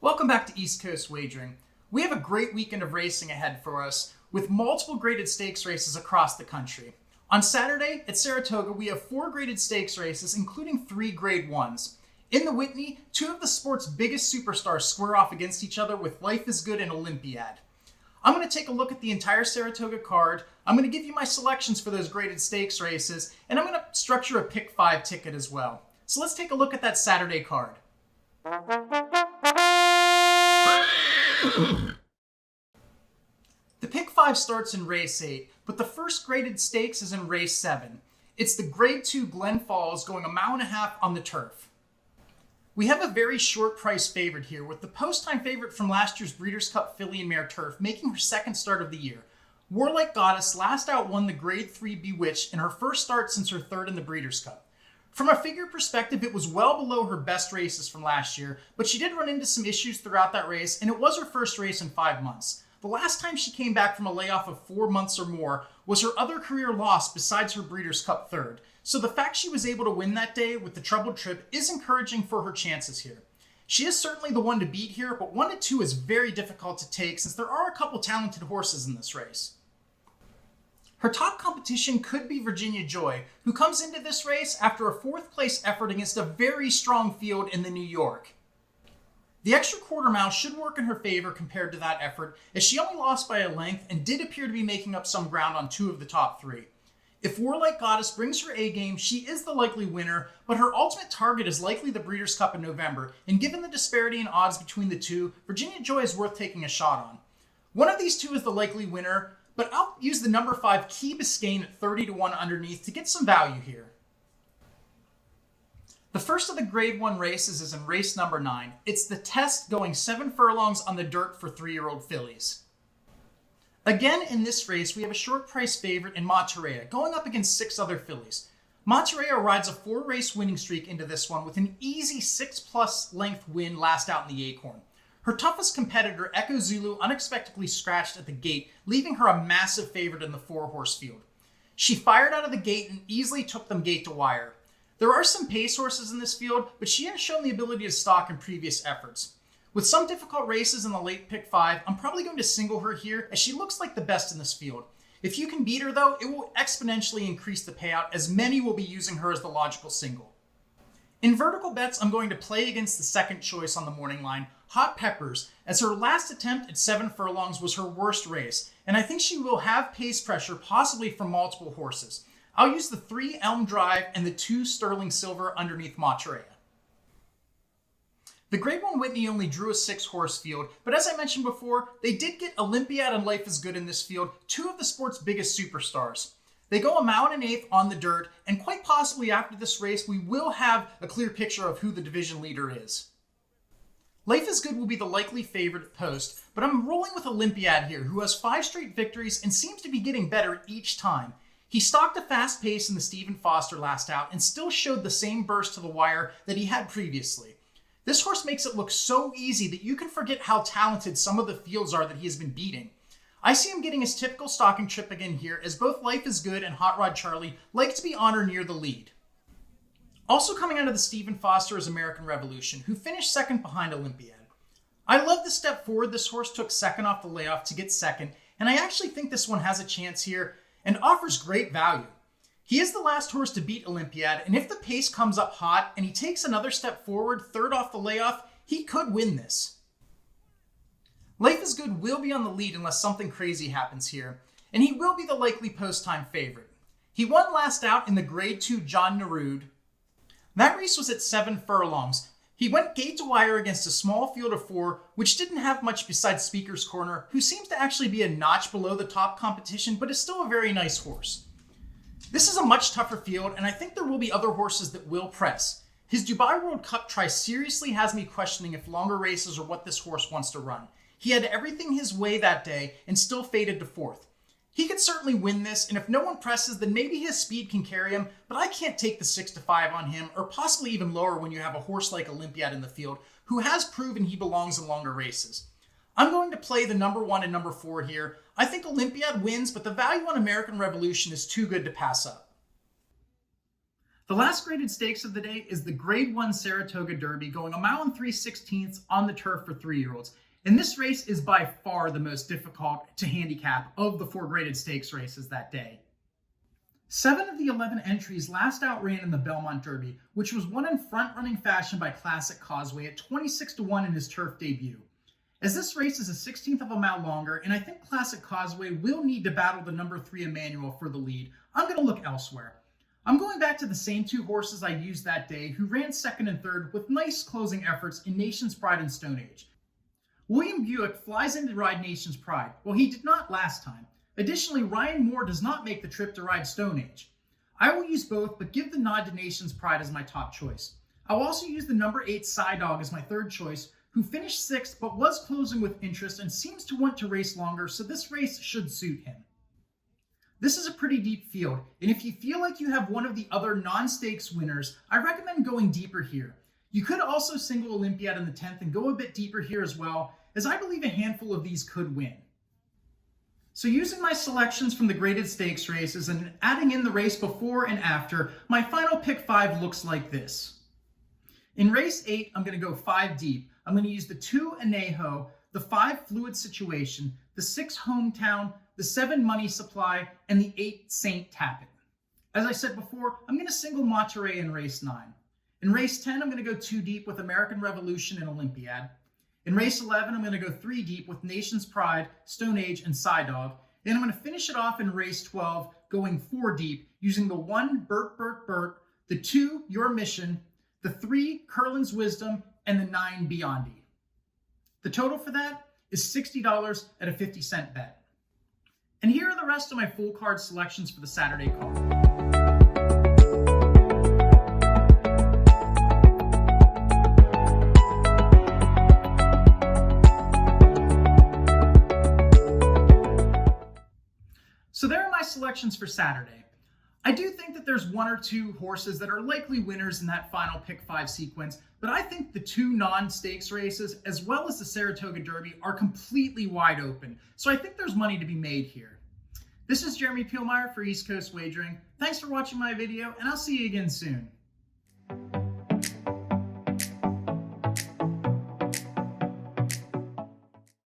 Welcome back to East Coast Wagering. We have a great weekend of racing ahead for us with multiple graded stakes races across the country. On Saturday at Saratoga, we have 4 graded stakes races, including 3 grade 1s. In the Whitney, 2 of the sport's biggest superstars square off against each other with Life is Good and Olympiad. I'm going to take a look at the entire Saratoga card. I'm going to give you my selections for those graded stakes races, and I'm going to structure a pick 5 ticket as well. So let's take a look at that Saturday card. The pick 5 starts in race 8, but the first graded stakes is in race 7. It's the grade 2 Glens Falls going 1.5 miles on the turf. We have a very short price favorite here, with the post-time favorite from last year's Breeders' Cup Filly and Mare Turf making her second start of the year. Warlike Goddess last outwon the grade 3 Bewitched in her first start since her third in the Breeders' Cup. From a figure perspective, it was well below her best races from last year, but she did run into some issues throughout that race, and it was her first race in 5 months. The last time she came back from a layoff of 4 months or more was her other career loss besides her Breeders' Cup third. So the fact she was able to win that day with the troubled trip is encouraging for her chances here. She is certainly the one to beat here, but 1 to 2 is very difficult to take since there are a couple talented horses in this race. Her top competition could be Virginia Joy, who comes into this race after a 4th place effort against a very strong field in the New York. The extra quarter mile should work in her favor compared to that effort, as she only lost by a length and did appear to be making up some ground on 2 of the top 3. If Warlike Goddess brings her A game, she is the likely winner, but her ultimate target is likely the Breeders' Cup in November, and given the disparity in odds between the two, Virginia Joy is worth taking a shot on. One of these two is the likely winner, but I'll use the number 5 Key Biscayne at 30 to 1 underneath to get some value here. The first of the grade 1 races is in race number 9. It's the Test going 7 furlongs on the dirt for 3-year-old fillies. Again, in this race, we have a short price favorite in Monterey, going up against 6 other fillies. Monterey rides a 4-race winning streak into this one with an easy 6+ length win last out in the Acorn. Her toughest competitor, Echo Zulu, unexpectedly scratched at the gate, leaving her a massive favorite in the 4-horse field. She fired out of the gate and easily took them gate to wire. There are some pace horses in this field, but she has shown the ability to stalk in previous efforts. With some difficult races in the late pick 5, I'm probably going to single her here as she looks like the best in this field. If you can beat her though, it will exponentially increase the payout as many will be using her as the logical single. In vertical bets, I'm going to play against the second choice on the morning line, Hot Peppers, as her last attempt at 7 furlongs was her worst race, and I think she will have pace pressure possibly from multiple horses. I'll use the 3 Elm Drive and the 2 Sterling Silver underneath Monterey. The Grade 1 Whitney only drew a 6-horse field, but as I mentioned before, they did get Olympiad and Life is Good in this field, 2 of the sport's biggest superstars. They go 1.5 miles on the dirt, and quite possibly after this race, we will have a clear picture of who the division leader is. Life is Good will be the likely favorite at post, but I'm rolling with Olympiad here, who has 5 straight victories and seems to be getting better each time. He stalked a fast pace in the Stephen Foster last out and still showed the same burst to the wire that he had previously. This horse makes it look so easy that you can forget how talented some of the fields are that he has been beating. I see him getting his typical stalking trip again here, as both Life is Good and Hot Rod Charlie like to be on or near the lead. Also coming out of the Stephen Foster is American Revolution, who finished second behind Olympiad. I love the step forward this horse took second off the layoff to get second, and I actually think this one has a chance here and offers great value. He is the last horse to beat Olympiad, and if the pace comes up hot and he takes another step forward, third off the layoff, he could win this. Life is Good will be on the lead unless something crazy happens here, and he will be the likely post-time favorite. He won last out in the Grade 2 John Nerude. That race was at 7 furlongs. He went gate to wire against a small field of 4, which didn't have much besides Speaker's Corner, who seems to actually be a notch below the top competition, but is still a very nice horse. This is a much tougher field, and I think there will be other horses that will press. His Dubai World Cup try seriously has me questioning if longer races are what this horse wants to run. He had everything his way that day and still faded to 4th. He could certainly win this, and if no one presses, then maybe his speed can carry him, but I can't take the 6 to 5 on him, or possibly even lower when you have a horse like Olympiad in the field, who has proven he belongs in longer races. I'm going to play the number 1 and number 4 here. I think Olympiad wins, but the value on American Revolution is too good to pass up. The last graded stakes of the day is the Grade 1 Saratoga Derby, going 1 mile and 3/16 on the turf for 3-year-olds. And this race is by far the most difficult to handicap of the 4 graded stakes races that day. 7 of the 11 entries last outran in the Belmont Derby, which was won in front-running fashion by Classic Causeway at 26-1 in his turf debut. As this race is a 16th of a mile longer, and I think Classic Causeway will need to battle the number 3 Emmanuel for the lead, I'm going to look elsewhere. I'm going back to the same 2 horses I used that day who ran 2nd and 3rd with nice closing efforts in Nation's Pride and Stone Age. William Buick flies in to ride Nation's Pride. Well, he did not last time. Additionally, Ryan Moore does not make the trip to ride Stone Age. I will use both, but give the nod to Nation's Pride as my top choice. I'll also use the number 8 Dog as my 3rd choice, who finished 6th but was closing with interest and seems to want to race longer, so this race should suit him. This is a pretty deep field, and if you feel like you have one of the other non-stakes winners, I recommend going deeper here. You could also single Olympiad in the 10th and go a bit deeper here as well, as I believe a handful of these could win. So using my selections from the graded stakes races and adding in the race before and after, my final pick 5 looks like this. In race 8, I'm going to go 5 deep. I'm going to use the 2 Anejo, the 5 Fluid Situation, the 6 Hometown, the 7 Money Supply, and the 8 Saint Tappet. As I said before, I'm going to single Monterey in race 9. In race 10, I'm going to go 2 deep with American Revolution and Olympiad. In race 11, I'm going to go 3 deep with Nation's Pride, Stone Age, and Dog. And I'm going to finish it off in race 12, going 4 deep, using the 1 Burt Burt Burt, the 2 Your Mission, the 3 Curlin's Wisdom, and the 9 Beyondy. The total for that is $60 at a 50-cent bet. And here are the rest of my full card selections for the Saturday card. So there are my selections for Saturday. I do think that there's 1 or 2 horses that are likely winners in that final pick 5 sequence, but I think the 2 non-stakes races, as well as the Saratoga Derby, are completely wide open. So I think there's money to be made here. This is Jeremy Pielmeyer for East Coast Wagering. Thanks for watching my video, and I'll see you again soon.